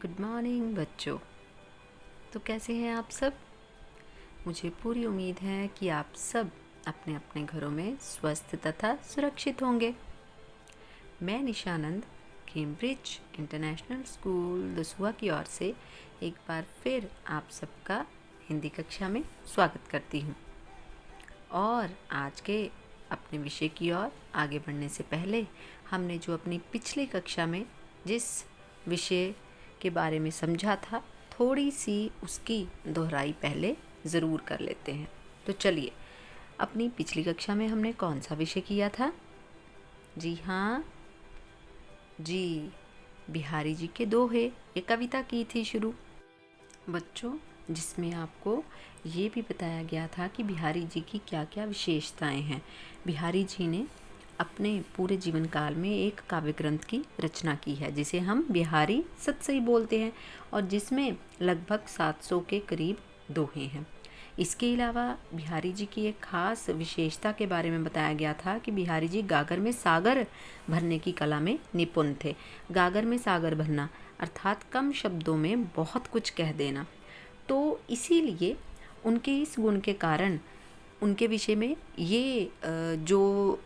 Good morning बच्चों। तो कैसे हैं आप सब? मुझे पूरी उम्मीद है कि आप सब अपने अपने घरों में स्वस्थ तथा सुरक्षित होंगे। मैं निशानंद कैम्ब्रिज इंटरनेशनल स्कूल दसुआ की ओर से एक बार फिर आप सबका हिंदी कक्षा में स्वागत करती हूँ। और आज के अपने विषय की ओर आगे बढ़ने से पहले हमने जो अपनी पिछली कक्षा में जिस विषय के बारे में समझा था, थोड़ी सी उसकी दोहराई पहले ज़रूर कर लेते हैं। तो चलिए, अपनी पिछली कक्षा में हमने कौन सा विषय किया था? जी हाँ जी, बिहारी जी के दोहे, ये कविता की थी शुरू बच्चों, जिसमें आपको ये भी बताया गया था कि बिहारी जी की क्या क्या विशेषताएं हैं। बिहारी जी ने अपने पूरे जीवन काल में एक काव्य ग्रंथ की रचना की है जिसे हम बिहारी सतसई बोलते हैं और जिसमें लगभग 700 के करीब दोहे हैं। इसके अलावा बिहारी जी की एक खास विशेषता के बारे में बताया गया था कि बिहारी जी गागर में सागर भरने की कला में निपुण थे। गागर में सागर भरना अर्थात कम शब्दों में बहुत कुछ कह देना। तो इसीलिए उनके इस गुण के कारण उनके विषय में ये जो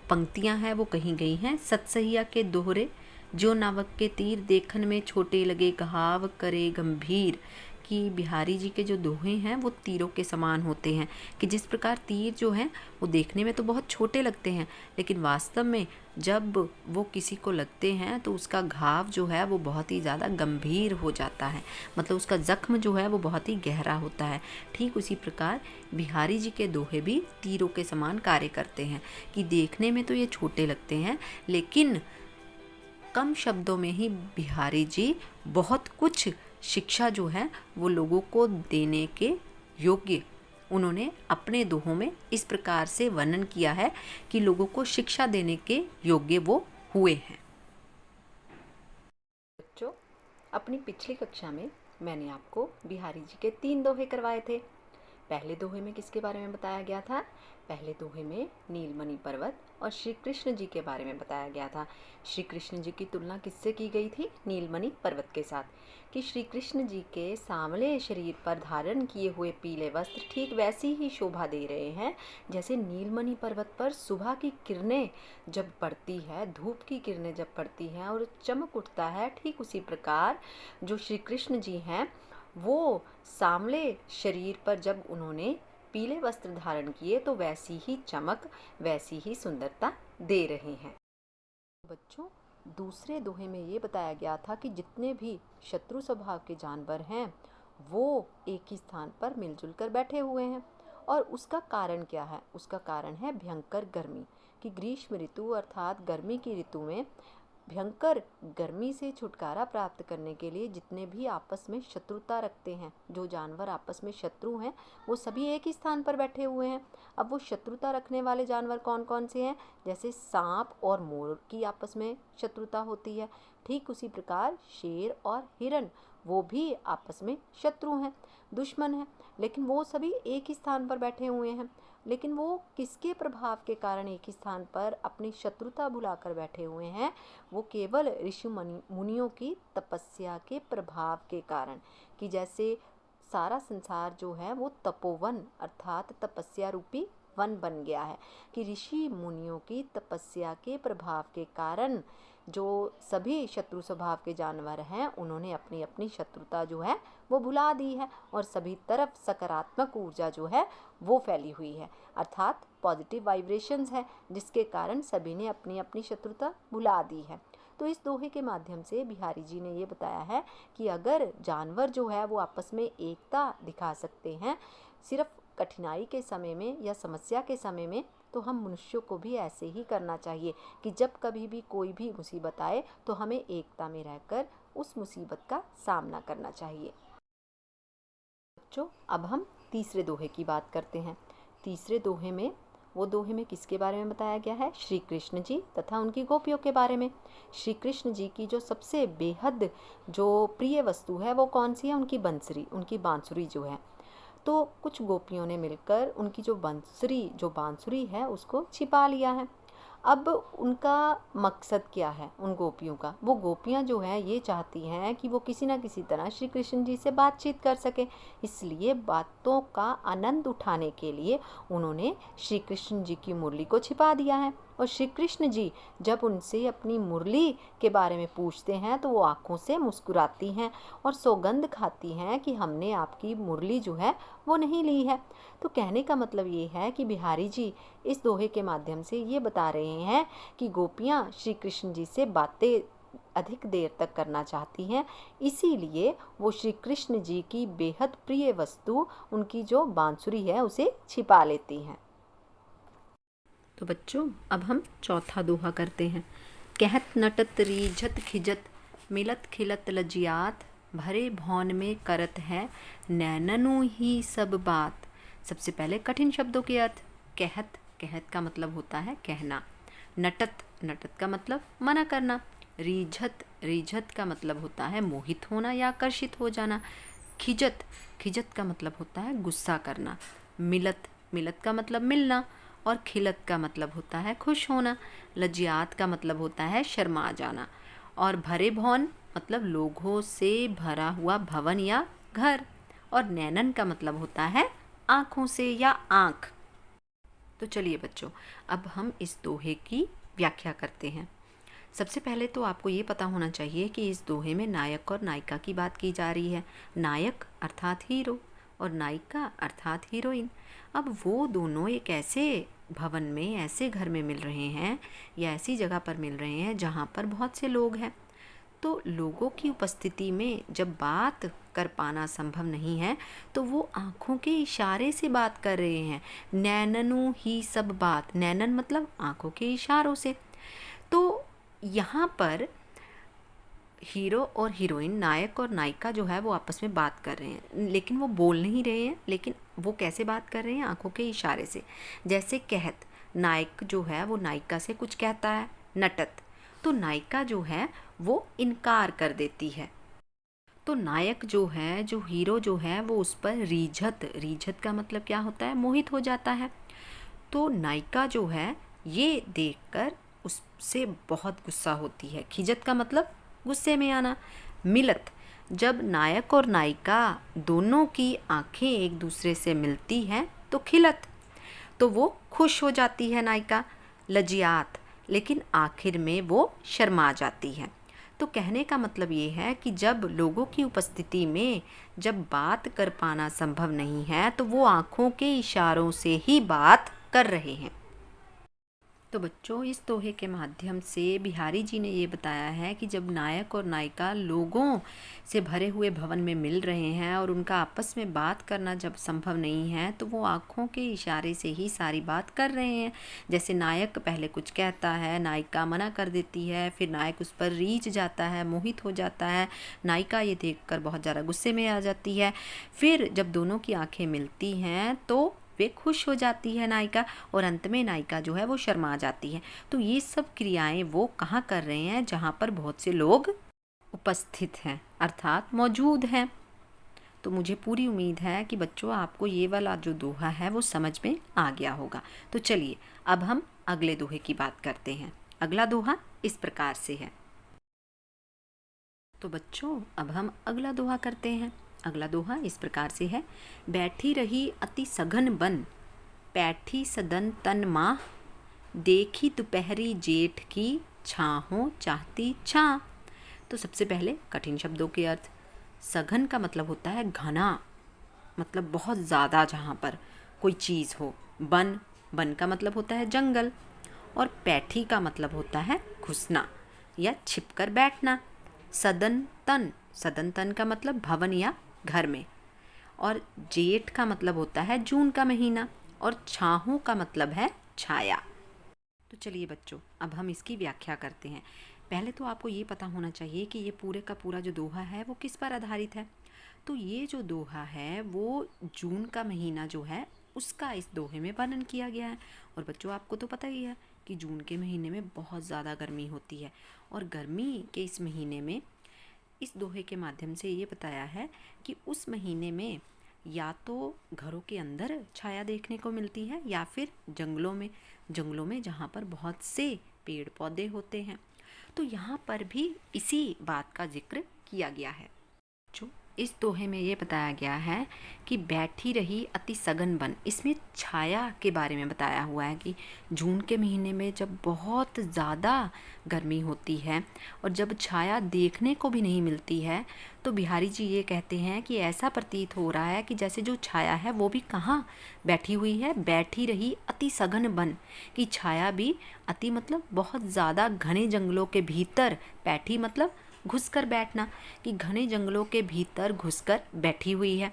पंक्तियां हैं वो कही गई हैं। सतसहिया के दोहरे जो नावक के तीर देखन में छोटे लगे कहाव करे गंभीर, कि बिहारी जी के जो दोहे हैं वो तीरों के समान होते हैं। कि जिस प्रकार तीर जो हैं वो देखने में तो बहुत छोटे लगते हैं, लेकिन वास्तव में जब वो किसी को लगते हैं तो उसका घाव जो है वो बहुत ही ज़्यादा गंभीर हो जाता है, मतलब उसका ज़ख्म जो है वो बहुत ही गहरा होता है। ठीक उसी प्रकार बिहारी जी के दोहे भी तीरों के समान कार्य करते हैं कि देखने में तो ये छोटे लगते हैं, लेकिन कम शब्दों में ही बिहारी जी बहुत कुछ शिक्षा जो है वो लोगों को देने के योग्य उन्होंने अपने दोहों में इस प्रकार से वर्णन किया है कि लोगों को शिक्षा देने के योग्य वो हुए हैं। बच्चों, अपनी पिछली कक्षा में मैंने आपको बिहारी जी के 3 दोहे करवाए थे। पहले दोहे में किसके बारे में बताया गया था? पहले दोहे में नीलमणि पर्वत और श्री कृष्ण जी के बारे में बताया गया था। श्री कृष्ण जी की तुलना किससे की गई थी? नीलमणि पर्वत के साथ, कि श्री कृष्ण जी के सांवले शरीर पर धारण किए हुए पीले वस्त्र ठीक वैसी ही शोभा दे रहे हैं जैसे नीलमणि पर्वत पर सुबह की किरणें जब पड़ती है, धूप की किरणें जब पड़ती हैं और चमक उठता है, ठीक उसी प्रकार जो श्री कृष्ण जी हैं वो सांवले शरीर पर जब उन्होंने पीले वस्त्र धारण किए तो वैसी ही चमक, वैसी ही सुंदरता दे रहे हैं। बच्चों, दूसरे दोहे में ये बताया गया था कि जितने भी शत्रु स्वभाव के जानवर हैं वो एक ही स्थान पर मिलजुल कर बैठे हुए हैं। और उसका कारण क्या है? उसका कारण है भयंकर गर्मी। कि ग्रीष्म ऋतु अर्थात गर्मी की ऋतु में भयंकर गर्मी से छुटकारा प्राप्त करने के लिए जितने भी आपस में शत्रुता रखते हैं, जो जानवर आपस में शत्रु हैं, वो सभी एक ही स्थान पर बैठे हुए हैं। अब वो शत्रुता रखने वाले जानवर कौन कौन से हैं? जैसे सांप और मोर की आपस में शत्रुता होती है, ठीक उसी प्रकार शेर और हिरण वो भी आपस में शत्रु हैं, दुश्मन हैं, लेकिन वो सभी एक ही स्थान पर बैठे हुए हैं। लेकिन वो किसके प्रभाव के कारण एक ही स्थान पर अपनी शत्रुता भुलाकर बैठे हुए हैं? वो केवल ऋषि मुनियों की तपस्या के प्रभाव के कारण। कि जैसे सारा संसार जो है वो तपोवन अर्थात तपस्या रूपी वन बन गया है, कि ऋषि मुनियों की तपस्या के प्रभाव के कारण जो सभी शत्रु स्वभाव के जानवर हैं उन्होंने अपनी अपनी शत्रुता जो है वो भुला दी है और सभी तरफ सकारात्मक ऊर्जा जो है वो फैली हुई है, अर्थात पॉजिटिव वाइब्रेशंस है, जिसके कारण सभी ने अपनी अपनी शत्रुता भुला दी है। तो इस दोहे के माध्यम से बिहारी जी ने ये बताया है कि अगर जानवर जो है वो आपस में एकता दिखा सकते हैं सिर्फ कठिनाई के समय में या समस्या के समय में, तो हम मनुष्यों को भी ऐसे ही करना चाहिए कि जब कभी भी कोई भी मुसीबत आए तो हमें एकता में रहकर उस मुसीबत का सामना करना चाहिए। बच्चों, अब हम तीसरे दोहे की बात करते हैं। तीसरे दोहे में वो दोहे में किसके बारे में बताया गया है? श्री कृष्ण जी तथा उनकी गोपियों के बारे में। श्री कृष्ण जी की जो सबसे बेहद जो प्रिय वस्तु है वो कौन सी है? उनकी बंसरी, उनकी बांसुरी जो है। तो कुछ गोपियों ने मिलकर उनकी जो बांसुरी है उसको छिपा लिया है। अब उनका मकसद क्या है उन गोपियों का? वो गोपियाँ जो हैं ये चाहती हैं कि वो किसी ना किसी तरह श्री कृष्ण जी से बातचीत कर सके, इसलिए बातों का आनंद उठाने के लिए उन्होंने श्री कृष्ण जी की मुरली को छिपा दिया है। और श्री कृष्ण जी जब उनसे अपनी मुरली के बारे में पूछते हैं तो वो आँखों से मुस्कुराती हैं और सौगंध खाती हैं कि हमने आपकी मुरली जो है वो नहीं ली है। तो कहने का मतलब ये है कि बिहारी जी इस दोहे के माध्यम से ये बता रहे हैं कि गोपियाँ श्री कृष्ण जी से बातें अधिक देर तक करना चाहती हैं, इसीलिए वो श्री कृष्ण जी की बेहद प्रिय वस्तु उनकी जो बांसुरी है उसे छिपा लेती हैं। तो बच्चों अब हम चौथा दोहा करते हैं। कहत नटत रीझत खिजत मिलत खिलत लजियात भरे भौन में करत है नैननु ही सब बात। सबसे पहले कठिन शब्दों के अर्थ। कहत, कहत का मतलब होता है कहना। नटत, नटत का मतलब मना करना। रीझत, रीझत का मतलब होता है मोहित होना या आकर्षित हो जाना। खिजत, खिजत का मतलब होता है गुस्सा करना। मिलत, मिलत का मतलब मिलना। और खिलत का मतलब होता है खुश होना। लज्जात का मतलब होता है शर्मा जाना। और भरे भवन मतलब लोगों से भरा हुआ भवन या घर। और नैनन का मतलब होता है आँखों से या आँख। तो चलिए बच्चों अब हम इस दोहे की व्याख्या करते हैं। सबसे पहले तो आपको ये पता होना चाहिए कि इस दोहे में नायक और नायिका की बात की जा रही है। नायक अर्थात हीरो और नायिका अर्थात हीरोइन। अब वो दोनों एक ऐसे भवन में, ऐसे घर में मिल रहे हैं या ऐसी जगह पर मिल रहे हैं जहाँ पर बहुत से लोग हैं। तो लोगों की उपस्थिति में जब बात कर पाना संभव नहीं है तो वो आँखों के इशारे से बात कर रहे हैं। नैननु ही सब बात, नैनन मतलब आँखों के इशारों से। तो यहाँ पर हीरो और हीरोइन, नायक और नायिका जो है वो आपस में बात कर रहे हैं, लेकिन वो बोल नहीं रहे हैं। लेकिन वो कैसे बात कर रहे हैं? आंखों के इशारे से। जैसे कहत, नायक जो है वो नायिका से कुछ कहता है। नटत, तो नायिका जो है वो इनकार कर देती है। तो नायक जो है, जो हीरो जो है वो उस पर रीझत, रीझत का मतलब क्या होता है? मोहित हो जाता है। तो नायिका जो है ये देखकर उससे बहुत गुस्सा होती है। खिजत का मतलब गुस्से में आना। मिलत, जब नायक और नायिका दोनों की आंखें एक दूसरे से मिलती हैं तो खिलत, तो वो खुश हो जाती है नायिका। लजियात, लेकिन आखिर में वो शर्मा जाती है। तो कहने का मतलब ये है कि जब लोगों की उपस्थिति में जब बात कर पाना संभव नहीं है तो वो आँखों के इशारों से ही बात कर रहे हैं। तो बच्चों इस दोहे के माध्यम से बिहारी जी ने ये बताया है कि जब नायक और नायिका लोगों से भरे हुए भवन में मिल रहे हैं और उनका आपस में बात करना जब संभव नहीं है तो वो आँखों के इशारे से ही सारी बात कर रहे हैं। जैसे नायक पहले कुछ कहता है, नायिका मना कर देती है, फिर नायक उस पर रीझ जाता है, मोहित हो जाता है, नायिका ये देखकर बहुत ज़्यादा गुस्से में आ जाती है। फिर जब दोनों की आँखें मिलती हैं तो वे खुश हो जाती है नायिका, और अंत में नायिका जो है वो शर्मा जाती है। तो ये सब क्रियाएं वो कहाँ कर रहे हैं? जहाँ पर बहुत से लोग उपस्थित हैं अर्थात मौजूद हैं। तो मुझे पूरी उम्मीद है कि बच्चों आपको ये वाला जो दोहा है वो समझ में आ गया होगा। तो चलिए अब हम अगले दोहे की बात करते हैं। अगला दोहा इस प्रकार से है। तो बच्चों अब हम अगला दोहा करते हैं। अगला दोहा इस प्रकार से है। बैठी रही अति सघन बन, पैठी सदन तन माह, देखी दोपहरी जेठ की, छाहों चाहती छां। तो सबसे पहले कठिन शब्दों के अर्थ। सघन का मतलब होता है घना, मतलब बहुत ज़्यादा जहाँ पर कोई चीज़ हो। बन, बन का मतलब होता है जंगल। और पैठी का मतलब होता है घुसना या छिपकर बैठना। सदन तन, सदन तन का मतलब भवन या घर में। और जेठ का मतलब होता है जून का महीना। और छाहों का मतलब है छाया। तो चलिए बच्चों अब हम इसकी व्याख्या करते हैं। पहले तो आपको ये पता होना चाहिए कि ये पूरे का पूरा जो दोहा है वो किस पर आधारित है। तो ये जो दोहा है वो जून का महीना जो है उसका इस दोहे में वर्णन किया गया है। और बच्चों आपको तो पता ही है कि जून के महीने में बहुत ज़्यादा गर्मी होती है, और गर्मी के इस महीने में इस दोहे के माध्यम से ये बताया है कि उस महीने में या तो घरों के अंदर छाया देखने को मिलती है या फिर जंगलों में। जंगलों में जहाँ पर बहुत से पेड़ पौधे होते हैं। तो यहाँ पर भी इसी बात का जिक्र किया गया है। जो इस दोहे में ये बताया गया है कि बैठी रही अति सघन वन, इसमें छाया के बारे में बताया हुआ है कि जून के महीने में जब बहुत ज़्यादा गर्मी होती है और जब छाया देखने को भी नहीं मिलती है, तो बिहारी जी ये कहते हैं कि ऐसा प्रतीत हो रहा है कि जैसे जो छाया है वो भी कहाँ बैठी हुई है, बैठी रही अति सघन वन, कि छाया भी अति मतलब बहुत ज़्यादा घने जंगलों के भीतर, बैठी मतलब घुसकर बैठना, कि घने जंगलों के भीतर घुसकर बैठी हुई है।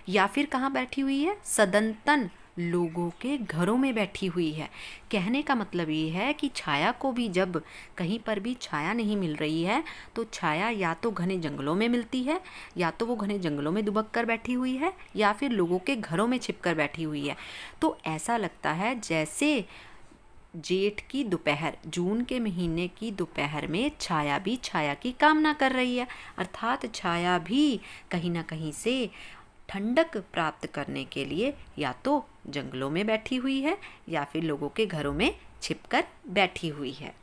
या फिर कहाँ बैठी हुई है? सदंतन लोगों के घरों में बैठी हुई है। कहने का मतलब ये है कि छाया को भी जब कहीं पर भी छाया नहीं मिल रही है तो छाया या तो घने जंगलों में मिलती है, या तो वो घने जंगलों में दुबक कर बैठी हुई है, या फिर लोगों के घरों में छिप कर बैठी हुई है। तो ऐसा लगता है जैसे जेठ की दोपहर, जून के महीने की दोपहर में छाया भी छाया की कामना कर रही है, अर्थात छाया भी कहीं ना कहीं से ठंडक प्राप्त करने के लिए या तो जंगलों में बैठी हुई है या फिर लोगों के घरों में छिपकर बैठी हुई है।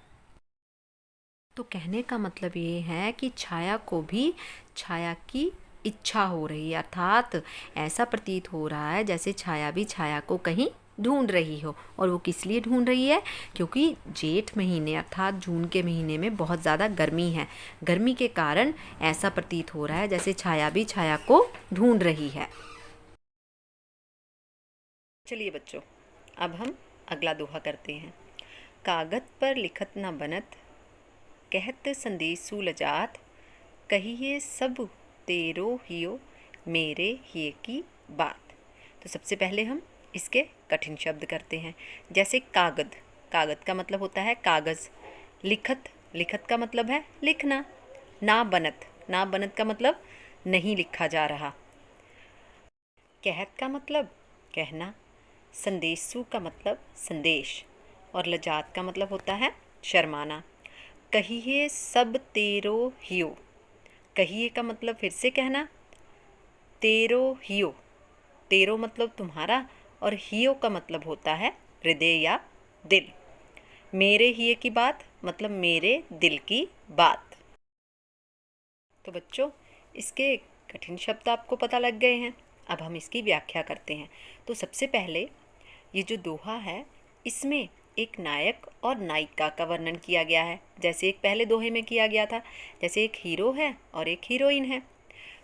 तो कहने का मतलब ये है कि छाया को भी छाया की इच्छा हो रही है, अर्थात ऐसा प्रतीत हो रहा है जैसे छाया भी छाया को कहीं ढूंढ रही हो। और वो किस लिए ढूंढ रही है? क्योंकि जेठ महीने अर्थात जून के महीने में बहुत ज़्यादा गर्मी है। गर्मी के कारण ऐसा प्रतीत हो रहा है जैसे छाया भी छाया को ढूंढ रही है। चलिए बच्चों, अब हम अगला दोहा करते हैं। कागत पर लिखत न बनत, कहत संदेशु लजात, कहिए सब तेरो हियो, मेरे हिये की बात। तो सबसे पहले हम इसके कठिन शब्द करते हैं। जैसे कागद, कागद का मतलब होता है कागज़। लिखत, लिखत का मतलब है लिखना। ना बनत, ना बनत का मतलब नहीं लिखा जा रहा। कहत का मतलब कहना। संदेशु का मतलब संदेश। और लजात का मतलब होता है शर्माना। कहिए सब तेरो हियो, कहिए का मतलब फिर से कहना। तेरो हियो, तेरो मतलब तुम्हारा, और हियो का मतलब होता है हृदय या दिल। मेरे हिये की बात मतलब मेरे दिल की बात। तो बच्चों, इसके कठिन शब्द आपको पता लग गए हैं। अब हम इसकी व्याख्या करते हैं। तो सबसे पहले ये जो दोहा है इसमें एक नायक और नायिका का वर्णन किया गया है, जैसे एक पहले दोहे में किया गया था। जैसे एक हीरो है और एक हीरोइन है,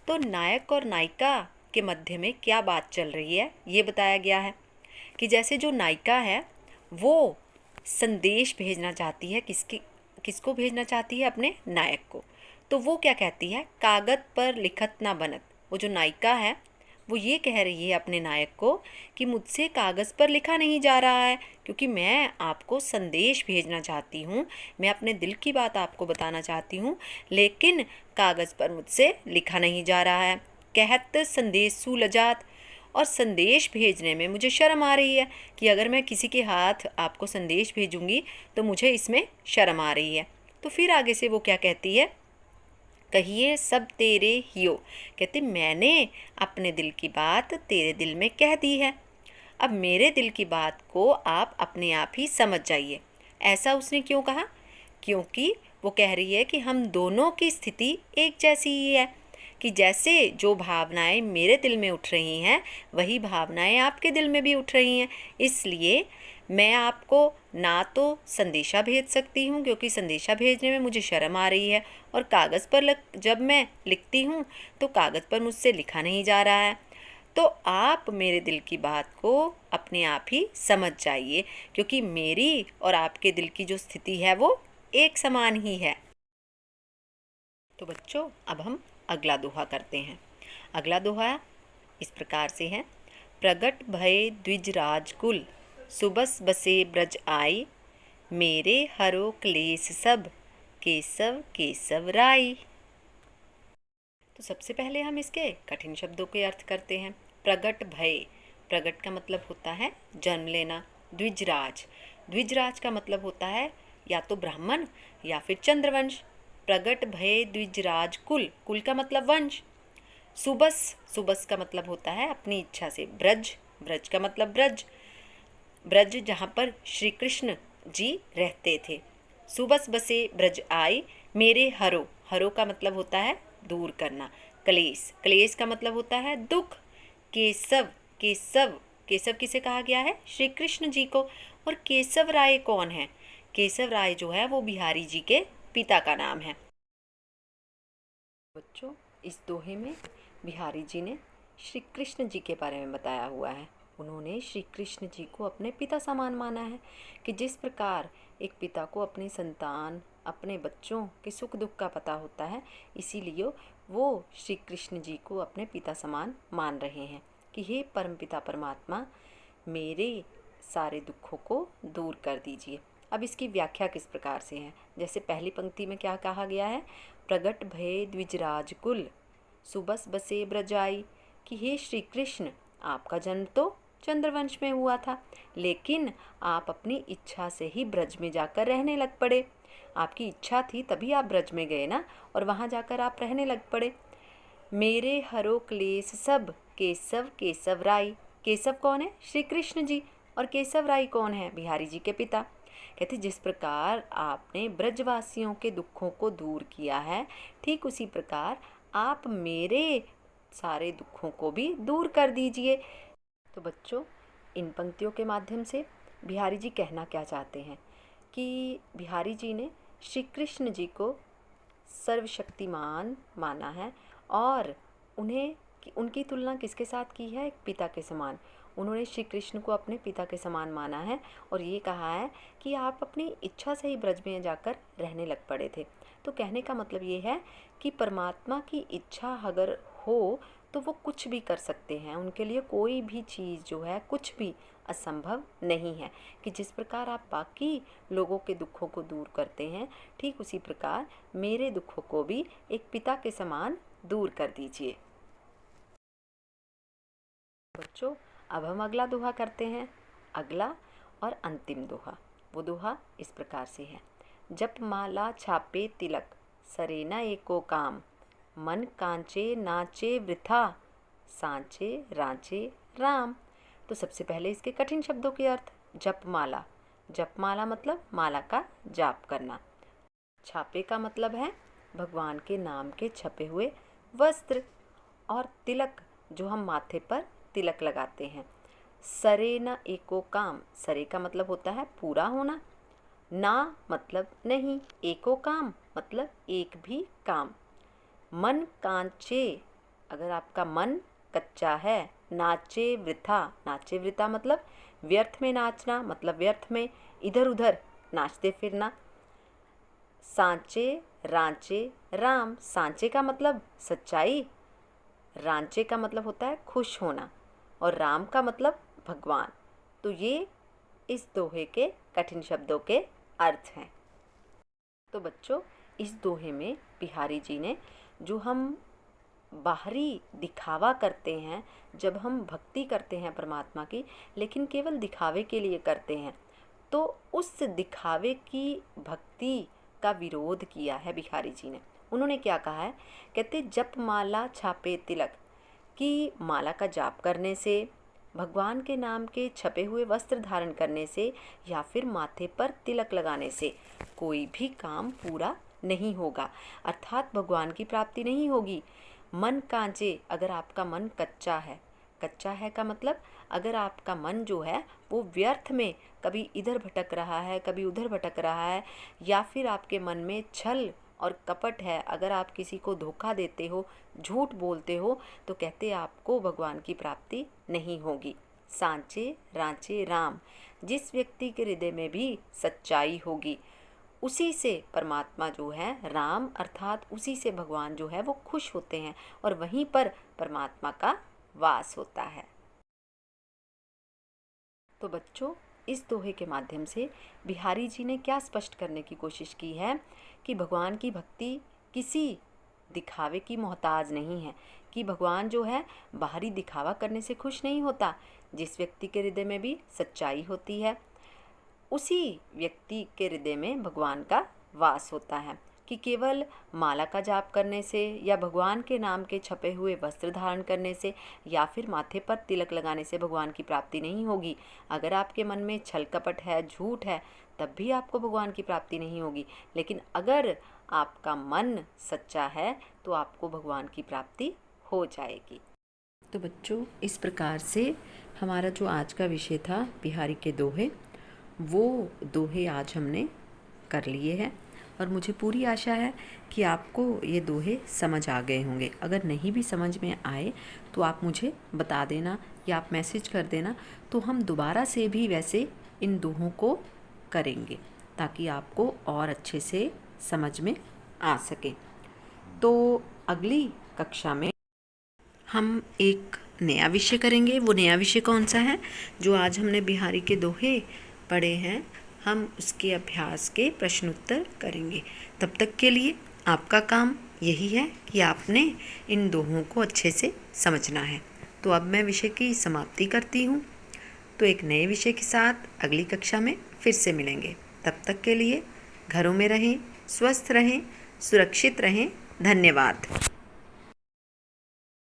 तो नायक और नायिका के मध्य में क्या बात चल रही है ये बताया गया है। कि जैसे जो नायिका है वो संदेश भेजना चाहती है, किसको भेजना चाहती है? अपने नायक को। तो वो क्या कहती है? कागज पर लिखत ना बनत। वो जो नायिका है वो ये कह रही है अपने नायक को कि मुझसे कागज़ पर लिखा नहीं जा रहा है, क्योंकि मैं आपको संदेश भेजना चाहती हूँ, मैं अपने दिल की बात आपको बताना चाहती हूँ, लेकिन कागज़ पर मुझसे लिखा नहीं जा रहा है। कहत संदेशु लजात, और संदेश भेजने में मुझे शर्म आ रही है कि अगर मैं किसी के हाथ आपको संदेश भेजूंगी तो मुझे इसमें शर्म आ रही है। तो फिर आगे से वो क्या कहती है? कहिए सब तेरे हियो, कहते मैंने अपने दिल की बात तेरे दिल में कह दी है, अब मेरे दिल की बात को आप अपने आप ही समझ जाइए। ऐसा उसने क्यों कहा? क्योंकि वो कह रही है कि हम दोनों की स्थिति एक जैसी ही है, कि जैसे जो भावनाएं मेरे दिल में उठ रही हैं वही भावनाएं आपके दिल में भी उठ रही हैं। इसलिए मैं आपको ना तो संदेशा भेज सकती हूँ क्योंकि संदेशा भेजने में मुझे शर्म आ रही है, और कागज़ पर जब मैं लिखती हूँ तो कागज़ पर मुझसे लिखा नहीं जा रहा है। तो आप मेरे दिल की बात को अपने आप ही समझ जाइए, क्योंकि मेरी और आपके दिल की जो स्थिति है वो एक समान ही है। तो बच्चों, अब हम अगला दोहा करते हैं। अगला दोहा इस प्रकार से है। प्रगट भय द्विजराज कुल, सुबस बसे ब्रज आई, मेरे हरो क्लेश सब, केशव केशव राई। तो सबसे पहले हम इसके कठिन शब्दों के अर्थ करते हैं। प्रगट भय, प्रगट का मतलब होता है जन्म लेना। द्विजराज, द्विजराज का मतलब होता है या तो ब्राह्मण या फिर चंद्रवंश। प्रगट भय द्विजराज कुल, कुल का मतलब वंश। सुबस, सुबस का मतलब होता है अपनी इच्छा से। ब्रज, ब्रज का मतलब ब्रज। ब्रज जहाँ पर श्री कृष्ण जी रहते थे। सुबस बसे ब्रज आई मेरे हरो, हरो का मतलब होता है दूर करना। क्लेश, क्लेश का मतलब होता है दुख। केशव, केशव, केशव किसे कहा गया है? श्री कृष्ण जी को। और केशव राय कौन है? केशव राय जो है वो बिहारी जी के पिता का नाम है। बच्चों, इस दोहे में बिहारी जी ने श्री कृष्ण जी के बारे में बताया हुआ है। उन्होंने श्री कृष्ण जी को अपने पिता समान माना है कि जिस प्रकार एक पिता को अपनी संतान, अपने बच्चों के सुख दुख का पता होता है, इसीलिए वो श्री कृष्ण जी को अपने पिता समान मान रहे हैं कि हे परमपिता परमात्मा, मेरे सारे दुखों को दूर कर दीजिए। अब इसकी व्याख्या किस प्रकार से है? जैसे पहली पंक्ति में क्या कहा गया है? प्रगट भय द्विजराज कुल, सुबस बसे ब्रजाई, कि हे श्री कृष्ण, आपका जन्म तो चंद्रवंश में हुआ था, लेकिन आप अपनी इच्छा से ही ब्रज में जाकर रहने लग पड़े। आपकी इच्छा थी तभी आप ब्रज में गए ना, और वहाँ जाकर आप रहने लग पड़े। मेरे हरो क्लेश सब, केशव केशव राय। केशव कौन है? श्री कृष्ण जी। और केशव राय कौन है? बिहारी जी के पिता। कहते जिस प्रकार आपने ब्रजवासियों के दुखों को दूर किया है, ठीक उसी प्रकार आप मेरे सारे दुखों को भी दूर कर दीजिए। तो बच्चों, इन पंक्तियों के माध्यम से बिहारी जी कहना क्या चाहते हैं कि बिहारी जी ने श्री कृष्ण जी को सर्वशक्तिमान माना है और उन्हें उनकी तुलना किसके साथ की है? एक पिता के समान। उन्होंने श्री कृष्ण को अपने पिता के समान माना है और ये कहा है कि आप अपनी इच्छा से ही ब्रज में जाकर रहने लग पड़े थे। तो कहने का मतलब ये है कि परमात्मा की इच्छा अगर हो तो वो कुछ भी कर सकते हैं। उनके लिए कोई भी चीज़ जो है, कुछ भी असंभव नहीं है। कि जिस प्रकार आप बाकी लोगों के दुखों को दूर करते हैं, ठीक उसी प्रकार मेरे दुखों को भी एक पिता के समान दूर कर दीजिए। बच्चों, अब हम अगला दोहा करते हैं। अगला और अंतिम दोहा। वो दोहा इस प्रकार से है। जप माला छापे तिलक, सरेना एको काम, मन कांचे नाचे वृथा, सांचे रांचे राम। तो सबसे पहले इसके कठिन शब्दों के अर्थ। जपमाला, जपमाला मतलब माला का जाप करना। छापे का मतलब है भगवान के नाम के छपे हुए वस्त्र। और तिलक, जो हम माथे पर तिलक लगाते हैं। सरे न एको काम, सरे का मतलब होता है पूरा होना, ना मतलब नहीं, एको काम मतलब एक भी काम। मन कांचे, अगर आपका मन कच्चा है। नाचे वृथा, नाचे वृथा मतलब व्यर्थ में नाचना, मतलब व्यर्थ में इधर उधर नाचते फिरना। सांचे रांचे राम, सांचे का मतलब सच्चाई, रांचे का मतलब होता है खुश होना, और राम का मतलब भगवान। तो ये इस दोहे के कठिन शब्दों के अर्थ हैं। तो बच्चों, इस दोहे में बिहारी जी ने जो हम बाहरी दिखावा करते हैं, जब हम भक्ति करते हैं परमात्मा की, लेकिन केवल दिखावे के लिए करते हैं, तो उस दिखावे की भक्ति का विरोध किया है बिहारी जी ने। उन्होंने क्या कहा है? कहते जप माला छापे तिलक, कि माला का जाप करने से, भगवान के नाम के छपे हुए वस्त्र धारण करने से, या फिर माथे पर तिलक लगाने से कोई भी काम पूरा नहीं होगा, अर्थात भगवान की प्राप्ति नहीं होगी। मन कांचे, अगर आपका मन कच्चा है, कच्चा है का मतलब अगर आपका मन जो है वो व्यर्थ में कभी इधर भटक रहा है, कभी उधर भटक रहा है, या फिर आपके मन में छल और कपट है, अगर आप किसी को धोखा देते हो, झूठ बोलते हो, तो कहते आपको भगवान की प्राप्ति नहीं होगी। सांचे रांचे राम, जिस व्यक्ति के हृदय में भी सच्चाई होगी, उसी से परमात्मा जो है, राम अर्थात उसी से भगवान जो है वो खुश होते हैं, और वहीं पर परमात्मा का वास होता है। तो बच्चों, इस दोहे के माध्यम से बिहारी जी ने क्या स्पष्ट करने की कोशिश की है कि भगवान की भक्ति किसी दिखावे की मोहताज नहीं है, कि भगवान जो है बाहरी दिखावा करने से खुश नहीं होता। जिस व्यक्ति के हृदय में भी सच्चाई होती है, उसी व्यक्ति के हृदय में भगवान का वास होता है। कि कि केवल माला का जाप करने से या भगवान के नाम के छपे हुए वस्त्र धारण करने से या फिर माथे पर तिलक लगाने से भगवान की प्राप्ति नहीं होगी। अगर आपके मन में छल कपट है, झूठ है, तब भी आपको भगवान की प्राप्ति नहीं होगी। लेकिन अगर आपका मन सच्चा है तो आपको भगवान की प्राप्ति हो जाएगी। तो बच्चों, इस प्रकार से हमारा जो आज का विषय था बिहारी के दोहे, वो दोहे आज हमने कर लिए हैं और मुझे पूरी आशा है कि आपको ये दोहे समझ आ गए होंगे। अगर नहीं भी समझ में आए तो आप मुझे बता देना या आप मैसेज कर देना, तो हम दोबारा से भी वैसे इन दोहों को करेंगे ताकि आपको और अच्छे से समझ में आ सके। तो अगली कक्षा में हम एक नया विषय करेंगे। वो नया विषय कौन सा है? जो आज हमने बिहारी के दोहे पढ़े हैं, हम उसके अभ्यास के प्रश्न उत्तर करेंगे। तब तक के लिए आपका काम यही है कि आपने इन दोहों को अच्छे से समझना है। तो अब मैं विषय की समाप्ति करती हूँ। तो एक नए विषय के साथ अगली कक्षा में फिर से मिलेंगे। तब तक के लिए घरों में रहें, स्वस्थ रहें, सुरक्षित रहें। धन्यवाद।